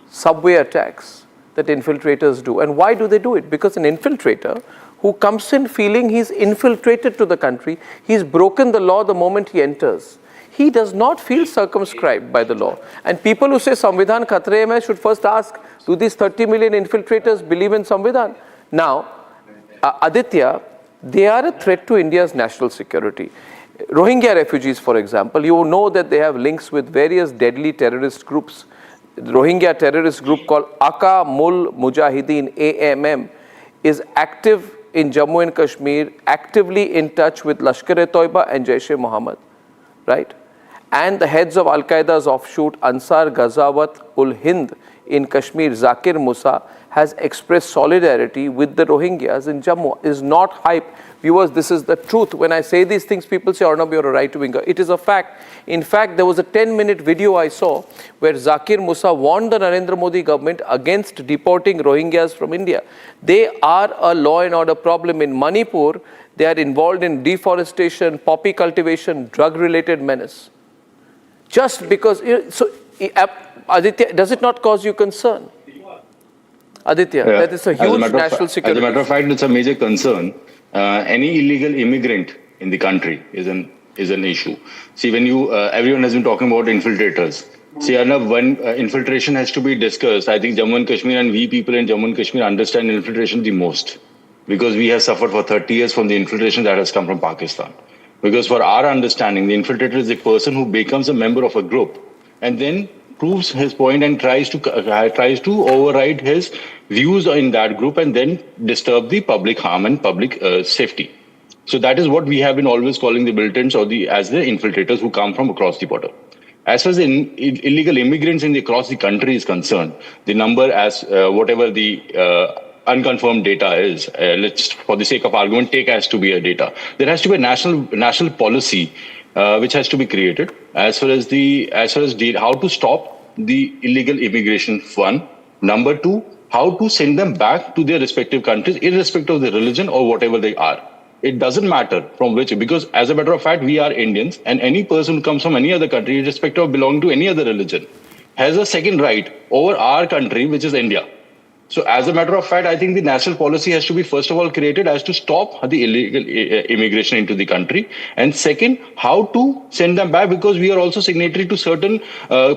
Speaker 5: subway attacks that infiltrators do. And why do they do it? Because an infiltrator who comes in feeling he's infiltrated to the country, he's broken the law the moment he enters. He does not feel circumscribed by the law. And people who say Samvidhan khatre mein should first ask, do these 30 million infiltrators believe in Samvidhan? Now, Aditya, they are a threat to India's national security. Rohingya refugees, for example, you know that they have links with various deadly terrorist groups. The Rohingya terrorist group called Aka Mul Mujahideen, AMM, is active in Jammu and Kashmir, actively in touch with Lashkar-e-Toiba and Jaish-e-Mohammed, right? And the heads of Al-Qaeda's offshoot, Ansar Ghazawat-ul-Hind in Kashmir, Zakir Musa, has expressed solidarity with the Rohingyas in Jammu. Is not hype. Viewers, this is the truth. When I say these things, people say, Arnab, you're a right-winger. It is a fact. In fact, there was a 10-minute video I saw where Zakir Musa warned the Narendra Modi government against deporting Rohingyas from India. They are a law and order problem. In Manipur, they are involved in deforestation, poppy cultivation, drug-related menace. Just because, so Aditya, does it not cause you concern? Aditya, that is a huge national security.
Speaker 17: As a matter of fact, it's a major concern. Any illegal immigrant in the country is an issue. See, when everyone has been talking about infiltrators. See, Arnab, when infiltration has to be discussed, I think Jammu and Kashmir and we people in Jammu and Kashmir understand infiltration the most, because we have suffered for 30 years from the infiltration that has come from Pakistan. Because for our understanding, the infiltrator is a person who becomes a member of a group and then proves his point and tries to override his views in that group and then disturb the public harm and public safety. So that is what we have been always calling the militants or as the infiltrators who come from across the border. As far as illegal immigrants across the country is concerned, the number as whatever the unconfirmed data is, let's, for the sake of argument, take as to be a data. There has to be a national policy which has to be created as far as how to stop the illegal immigration. One, number two, how to send them back to their respective countries, irrespective of their religion or whatever they are. It doesn't matter from which, because as a matter of fact, we are Indians, and any person who comes from any other country, irrespective of belonging to any other religion, has a second right over our country, which is India. So as a matter of fact, I think the national policy has to be first of all created as to stop the illegal immigration into the country. And second, how to send them back, because we are also signatory to certain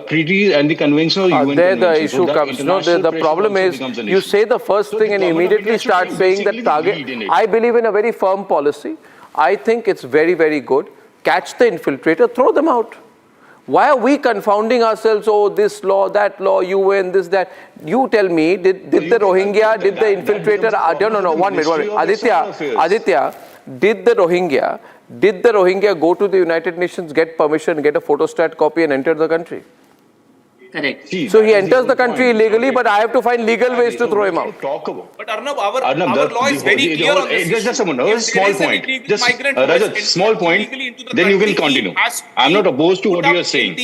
Speaker 17: treaties and the conventional UN
Speaker 5: there the
Speaker 17: conventions.
Speaker 5: issue comes. No, the problem is you say the first thing and immediately start saying that target. I believe in a very firm policy. I think it's very, very good. Catch the infiltrator, throw them out. Why are we confounding ourselves? Oh, this law, that law, UN, this, that. You tell me, did the Rohingya, did the infiltrator, no, 1 minute. Aditya, did the Rohingya go to the United Nations, get permission, get a photostat copy and enter the country?
Speaker 11: Correct.
Speaker 5: So he enters the country illegally, but I have to find legal ways to throw him out.
Speaker 13: But Arnab, our law is very clear on this.
Speaker 17: Just a small point. Just Rajat, small point, then you can continue. I'm not opposed to what you are saying.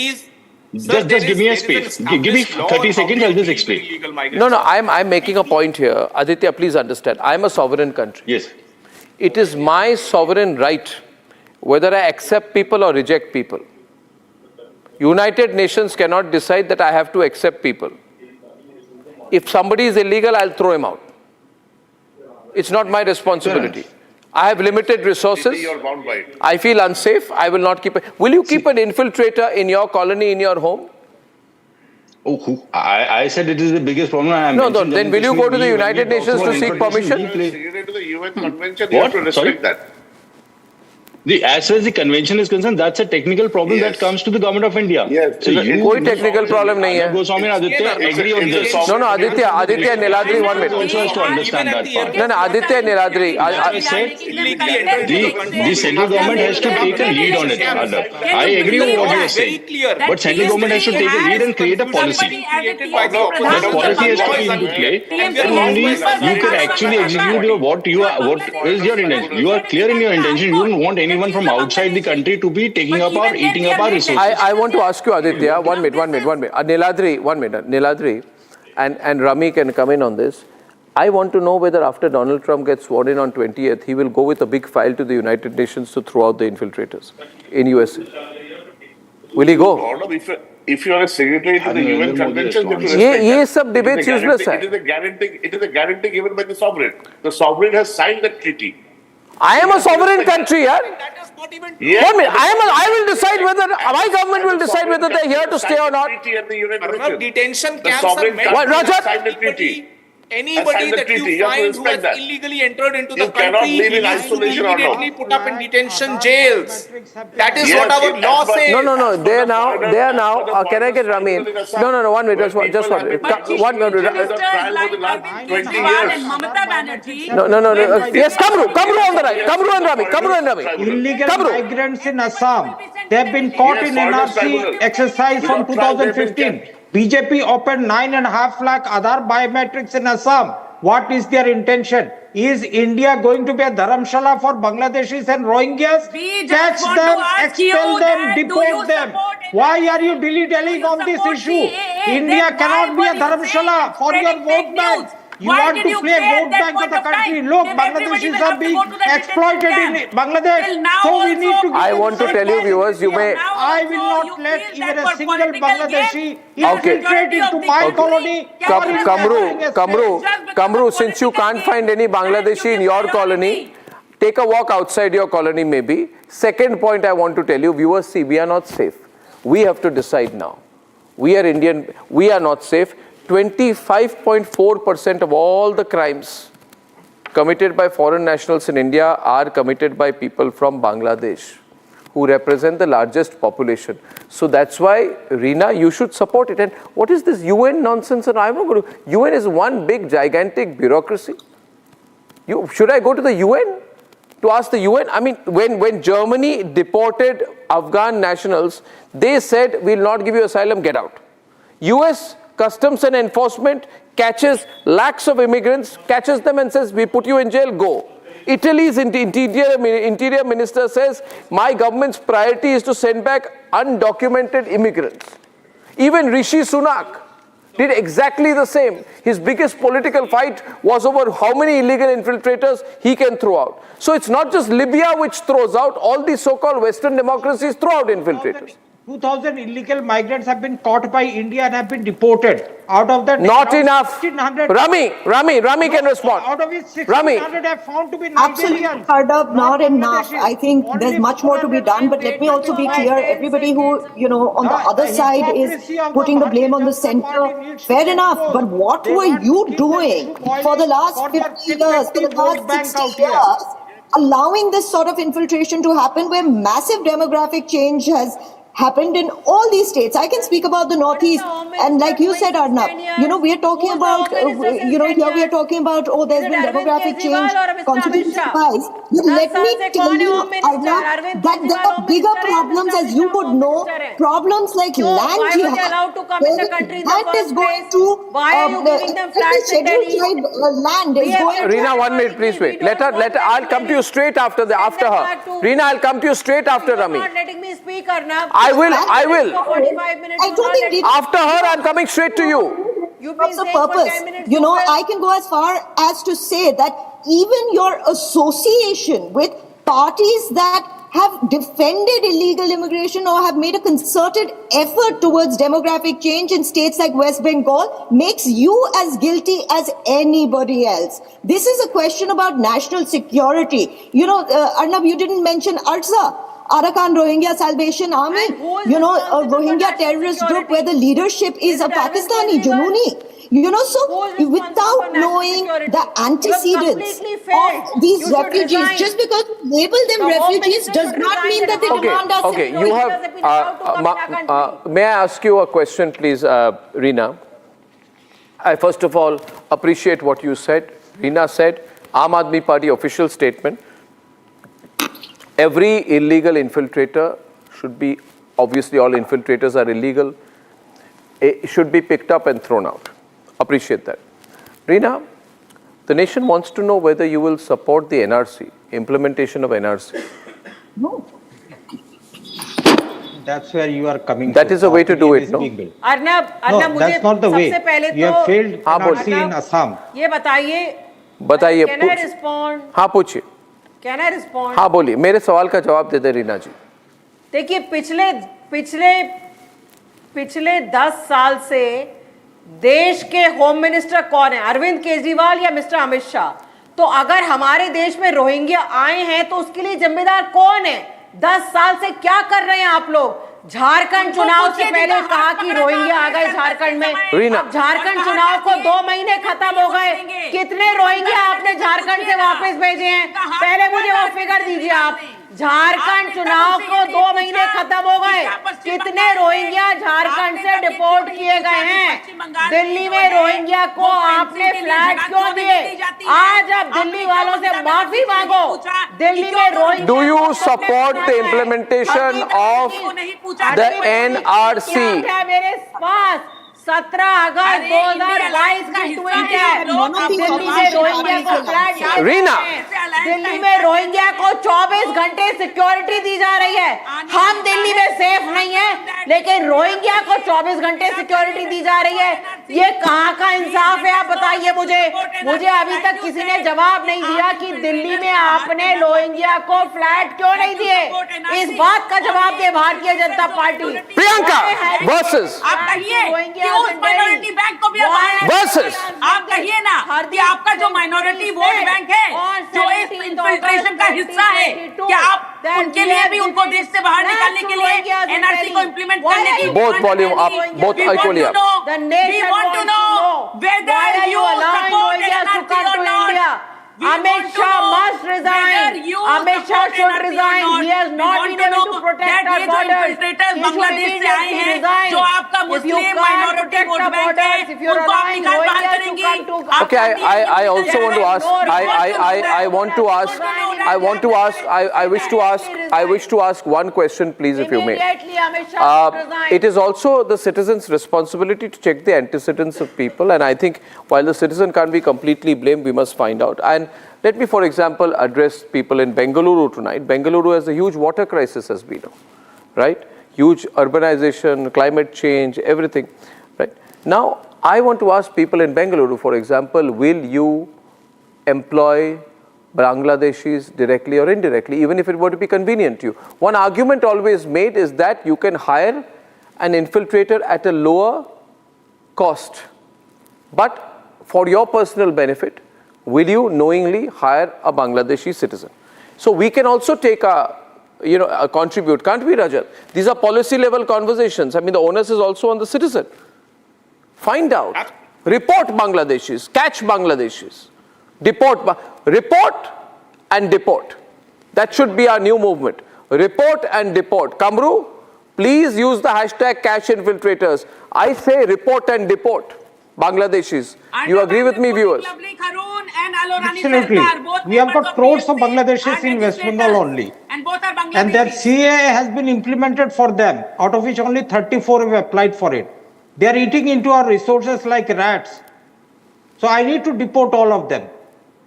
Speaker 17: Just give me a space. Give me 30 seconds, I'll just explain.
Speaker 5: No, I'm making a point here. Aditya, please understand. I'm a sovereign country.
Speaker 17: Yes.
Speaker 5: It is my sovereign right whether I accept people or reject people. United Nations cannot decide that I have to accept people. If somebody is illegal, I'll throw him out. It's not my responsibility. I have limited resources. I feel unsafe. I will not keep it. Will you keep an infiltrator in your colony, in your home?
Speaker 17: Oh, I said it is the biggest problem.
Speaker 5: No, then will you go to the United Nations to seek permission?
Speaker 12: To the UN convention, you have to respect that.
Speaker 17: As far as the convention is concerned, that's a technical problem that comes to the government of India.
Speaker 12: Yes.
Speaker 17: So
Speaker 5: कोई technical problem नहीं है.
Speaker 17: Goswami and Aditya agree on this.
Speaker 5: No, Aditya Niladri, 1 minute.
Speaker 17: Also has to understand that part.
Speaker 5: No, Aditya Niladri.
Speaker 17: I said the central government has to take a lead on it. I agree with what you are saying. But central government has to take a lead and create a policy. That policy has to be into play. And only you can actually execute what is your intention. You are clear in your intention. You don't want any anyone from outside the country to be taking up or eating up our resources.
Speaker 5: I want to ask you, Aditya, one minute. Niladri, and Rami can come in on this. I want to know whether after Donald Trump gets sworn in on 20th, he will go with a big file to the United Nations to throw out the infiltrators in USA. Will he go?
Speaker 12: If you are a secretary to the UN convention,
Speaker 5: ये सब debates useless है.
Speaker 12: It is a guarantee given by the sovereign. The sovereign has signed that treaty.
Speaker 5: I am a sovereign country, yaar.
Speaker 12: Yes.
Speaker 5: 1 minute. I will decide whether my government will decide whether they are here to stay or not.
Speaker 13: Arnab, detention
Speaker 12: The
Speaker 13: camps are
Speaker 12: sovereign
Speaker 13: meant
Speaker 12: country
Speaker 5: Rajat?
Speaker 12: has signed the treaty.
Speaker 13: Anybody that you find who has illegally entered into the
Speaker 12: cannot
Speaker 13: country
Speaker 12: live in
Speaker 13: needs to be
Speaker 12: isolation or not.
Speaker 13: immediately put up in detention jails. That is
Speaker 12: Yes,
Speaker 13: what our law says.
Speaker 5: No. They are now. Can I get Rami in? No. 1 minute. Just one minute. One minute.
Speaker 11: Mamata Banerjee.
Speaker 5: No. Yes, Kamru on the right. Kamru and Rami.
Speaker 15: Illegal migrants in Assam, they have been caught in NRC exercise from 2015. BJP opened 9.5 lakh Aadhaar biometrics in Assam. What is their intention? Is India going to be a dharamshala for Bangladeshis and Rohingyas? Catch them, expel them, deport them. Why are you dilly-dallying on this issue? India cannot be a dharamshala for your vote bank. You want to play vote bank of the country. Look, Bangladeshis are being exploited in Bangladesh. So we need to.
Speaker 5: I want to tell you, viewers, you may.
Speaker 15: I will not let even a single Bangladeshi infiltrate into my colony.
Speaker 5: Kamru, since you can't find any Bangladeshi in your colony, take a walk outside your colony maybe. Second point I want to tell you, viewers, see, we are not safe. We have to decide now. We are Indian, we are not safe. 25.4% of all the crimes committed by foreign nationals in India are committed by people from Bangladesh, who represent the largest population. So that's why, Reena, you should support it. And what is this UN nonsense? And I'm not going to. UN is one big, gigantic bureaucracy. Should I go to the UN to ask the UN? I mean, when Germany deported Afghan nationals, they said, we'll not give you asylum, get out. US Customs and Enforcement catches lakhs of immigrants, catches them and says, we put you in jail, go. Italy's interior minister says, my government's priority is to send back undocumented immigrants. Even Rishi Sunak did exactly the same. His biggest political fight was over how many illegal infiltrators he can throw out. So it's not just Libya which throws out, all these so-called Western democracies throw out infiltrators.
Speaker 15: 2,000 illegal migrants have been caught by India and have been deported. Out of that,
Speaker 5: not enough. Rami can respond.
Speaker 15: Out of which 1,600 have found to be Nigerians.
Speaker 16: Absolutely, Arnab, not enough. I think there's much more to be done. But let me also be clear: everybody who on the other side is putting the blame on the center. Fair enough. But what were you doing for the last 50 years, for the last 60 years, allowing this sort of infiltration to happen, where massive demographic change has happened in all these states? I can speak about the Northeast, and like you said, Arnab, we are talking about, here we are talking about, there's been demographic change, constitutional rise. But let me tell you, Arnab, that there are bigger problems, as you would know, problems like land jihad. That is going to, scheduled tribe land is going to...
Speaker 5: Reena, 1 minute, please wait. I'll come to you straight after her. Reena, I'll come to you straight after Rami.
Speaker 14: Letting me speak, Arnab.
Speaker 5: I will.
Speaker 14: 45 minutes.
Speaker 16: I don't think
Speaker 5: after her, I'm coming straight to you.
Speaker 16: What's the purpose? I can go as far as to say that even your association with parties that have defended illegal immigration or have made a concerted effort towards demographic change in states like West Bengal makes you as guilty as anybody else. This is a question about national security. Arnab, you didn't mention ARSA. Arakan Rohingya Salvation Army, a Rohingya terrorist group where the leadership is a Pakistani, Jununi. So without knowing the antecedents of these refugees, just because you label them refugees does not mean that they demand us.
Speaker 5: Okay, you have, may I ask you a question, please, Reena? I first of all appreciate what you said. Reena said, Aam Aadmi Party official statement. Every illegal infiltrator should be, obviously all infiltrators are illegal, should be picked up and thrown out. Appreciate that. Reena, the nation wants to know whether you will support the NRC, implementation of NRC.
Speaker 15: No. That's where you are coming.
Speaker 5: That is a way to do it, no?
Speaker 14: Arnab
Speaker 15: No,
Speaker 14: मुझे
Speaker 15: that's not the way.
Speaker 14: सबसे पहले
Speaker 15: You
Speaker 14: तो
Speaker 15: have failed NRC in
Speaker 14: Arnab,
Speaker 15: Assam.
Speaker 14: ये बताइए Can I respond?
Speaker 5: हाँ पूछिए.
Speaker 14: Can I respond?
Speaker 5: हाँ बोलिए, मेरे सवाल का जवाब दे दे रीना जी.
Speaker 14: देखिए पिछले 10 साल से देश के होम मिनिस्टर कौन है, अरविंद केजरीवाल या मिस्टर अमित शाह? तो अगर हमारे देश में रोहिंग्या आए हैं तो उसके लिए जिम्मेदार कौन है? 10 साल से क्या कर रहे हैं आप लोग? झारखंड चुनाव से पहले कहा कि रोहिंग्या आ गए झारखंड में, अब झारखंड चुनाव को 2 महीने खत्म हो गए, कितने रोहिंग्या आपने झारखंड से वापस भेजे हैं? पहले मुझे वो फिगर दीजिए आप. झारखंड चुनाव को 2 महीने खत्म हो गए, कितने रोहिंग्या झारखंड से डिपोर्ट किए गए हैं? दिल्ली में रोहिंग्या को आपने फ्लैट क्यों दिए? आज अब दिल्ली वालों से माफी मांगो. दिल्ली में Rohingya.
Speaker 5: Do you support the implementation of the NRC?
Speaker 14: मेरे पास 17 अगस्त 2022 की ट्वीट है. दिल्ली में रोहिंग्या को फ्लैट.
Speaker 5: रीना,
Speaker 14: दिल्ली में रोहिंग्या को 24 घंटे सिक्योरिटी दी जा रही है. हम दिल्ली में सेफ नहीं है, लेकिन रोहिंग्या को 24 घंटे सिक्योरिटी दी जा रही है. ये कहाँ का इंसाफ है? आप बताइए मुझे अभी तक किसी ने जवाब नहीं दिया कि दिल्ली में आपने रोहिंग्या को फ्लैट क्यों नहीं दिए. इस बात का जवाब दे Bharatiya Janata party.
Speaker 5: Priyanka versus
Speaker 2: minority bank को भी
Speaker 5: वर्सेस
Speaker 2: आप कहिए ना कि आपका जो माइनॉरिटी वोट बैंक है, जो इस इन्फिल्ट्रेशन का हिस्सा है, क्या आप उनके लिए भी, उनको देश से बाहर निकालने के लिए एनआरसी को इम्प्लीमेंट करने की
Speaker 5: बोथ वॉल्यूम आप बोथ इक्वली आप.
Speaker 2: We want to know whether you support NRC or not.
Speaker 14: Amit Shah must resign. Amit Shah should resign. He has not been able to protect our borders.
Speaker 2: Bangladesh से आए हैं, जो आपका मुस्लिम minority vote bank है, उनको आप निकाल बाहर करेंगी.
Speaker 5: Okay, I also want to ask. I wish to ask one question, please, if you may. It is also the citizen's responsibility to check the antecedents of people, and I think while the citizen can't be completely blamed, we must find out. And let me, for example, address people in Bengaluru tonight. Bengaluru has a huge water crisis has been, right? Huge urbanization, climate change, everything, right? Now, I want to ask people in Bengaluru, for example, will you employ Bangladeshis directly or indirectly, even if it were to be convenient to you? One argument always made is that you can hire an infiltrator at a lower cost. But for your personal benefit, will you knowingly hire a Bangladeshi citizen? So we can also take a contribute, can't we, Rajat? These are policy level conversations. I mean, the onus is also on the citizen. Find out, report Bangladeshis, catch Bangladeshis, report and deport. That should be our new movement. Report and deport. Kamru, please use the hashtag catch infiltrators. I say report and deport Bangladeshis. You agree with me, viewers?
Speaker 15: Absolutely. We have got crores of Bangladeshis in West Bengal only. And their CAA has been implemented for them, out of which only 34 have applied for it. They are eating into our resources like rats. So I need to deport all of them.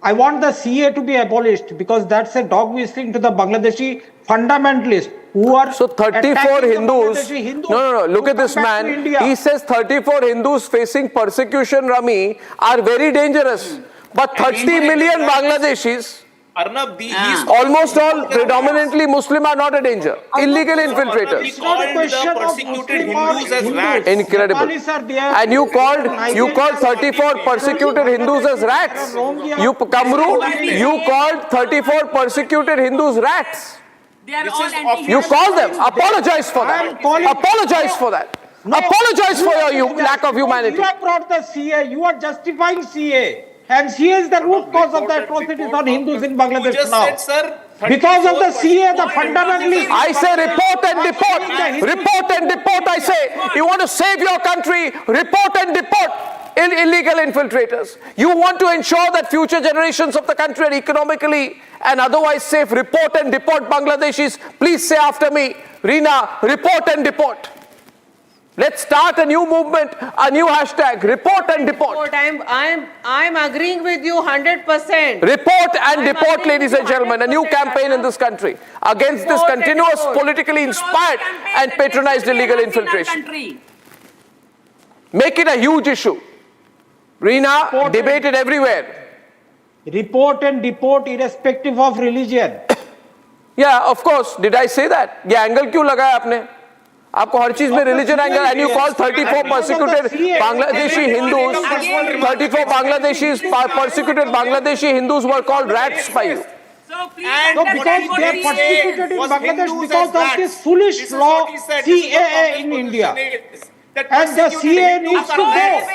Speaker 15: I want the CA to be abolished because that's a dog whistling to the Bangladeshi fundamentalists who are.
Speaker 5: So 34 Hindus. No. Look at this man. He says 34 Hindus facing persecution, Rami, are very dangerous. But 30 million Bangladeshis,
Speaker 13: Arnab,
Speaker 5: almost all predominantly Muslim, are not a danger. Illegal infiltrators.
Speaker 13: He called the persecuted Hindus as rats.
Speaker 5: Incredible. And you called 34 persecuted Hindus as rats. You Kamru, you called 34 persecuted Hindus rats. You called them. Apologize for that. Apologize for that. Apologize for your lack of humanity.
Speaker 15: You have brought the CA. You are justifying CA. And CA is the root cause of the atrocities on Hindus in Bangladesh now. Because of the CA, the fundamentalists.
Speaker 5: I say report and deport. Report and deport, I say. You want to save your country, report and deport illegal infiltrators. You want to ensure that future generations of the country are economically and otherwise safe. Report and deport Bangladeshis. Please say after me, Reena, report and deport. Let's start a new movement, a new hashtag, report and deport.
Speaker 14: I'm agreeing with you 100%.
Speaker 5: Report and deport, ladies and gentlemen, a new campaign in this country against this continuous politically inspired and patronized illegal infiltration. Make it a huge issue. Reena, debate it everywhere.
Speaker 15: Report and deport irrespective of religion.
Speaker 5: Yeah, of course. Did I say that? ये angle क्यों लगाया आपने? आपको हर चीज में religion angle, and you call 34 persecuted Bangladeshi Hindus, 34 Bangladeshis persecuted Bangladeshi Hindus were called rats by you.
Speaker 15: No, because they are persecuted in Bangladesh because of this foolish law CAA in India. And the CA needs to go.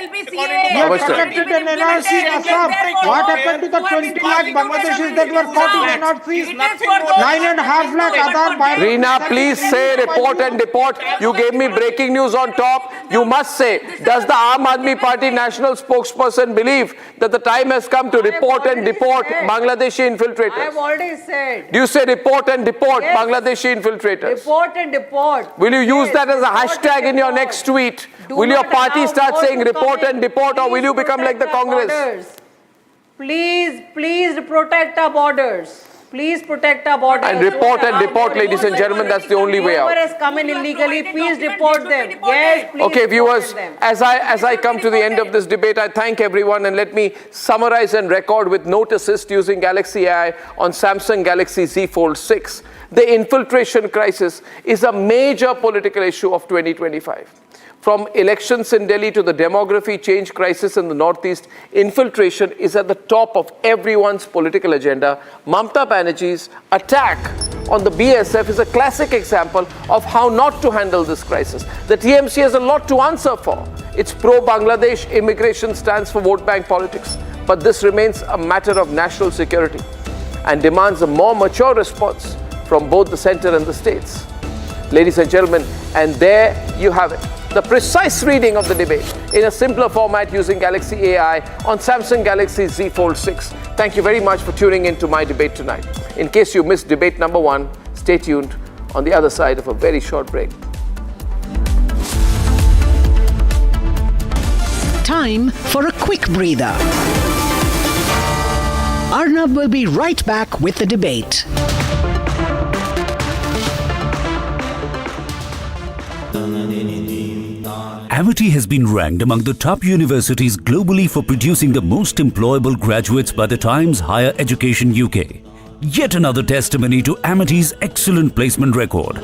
Speaker 15: We have conducted an NRC in Assam. What happened to the 20 lakh Bangladeshis that were caught in NRC? 9.5 lakh Aadhaar biometrics.
Speaker 5: Reena, please say report and deport. You gave me breaking news on top. You must say, does the Aam Aadmi Party national spokesperson believe that the time has come to report and deport Bangladeshi infiltrators?
Speaker 14: I have already said.
Speaker 5: Do you say report and deport Bangladeshi infiltrators?
Speaker 14: Report and deport.
Speaker 5: Will you use that as a hashtag in your next tweet? Will your party start saying report and deport, or will you become like the Congress?
Speaker 14: Please protect our borders. Please protect our borders.
Speaker 5: And report and deport, ladies and gentlemen, that's the only way out.
Speaker 14: Whoever has come in illegally, please deport them. Yes, please.
Speaker 5: Okay, viewers, as I come to the end of this debate, I thank everyone, and let me summarize and record with note assist using Galaxy AI on Samsung Galaxy Z Fold 6. The infiltration crisis is a major political issue of 2025. From elections in Delhi to the demography change crisis in the Northeast, infiltration is at the top of everyone's political agenda. Mamata Banerjee's attack on the BSF is a classic example of how not to handle this crisis. The TMC has a lot to answer for. Its pro-Bangladesh immigration stands for vote bank politics, but this remains a matter of national security and demands a more mature response from both the center and the states. Ladies and gentlemen, and there you have it. The precise reading of the debate in a simpler format using Galaxy AI on Samsung Galaxy Z Fold 6. Thank you very much for tuning in to my debate tonight. In case you missed debate number 1, stay tuned on the other side of a very short break.
Speaker 4: Time for a quick breather. Arnab will be right back with the debate.
Speaker 18: Amity has been ranked among the top universities globally for producing the most employable graduates by the Times Higher Education UK. Yet another testimony to Amity's excellent placement record.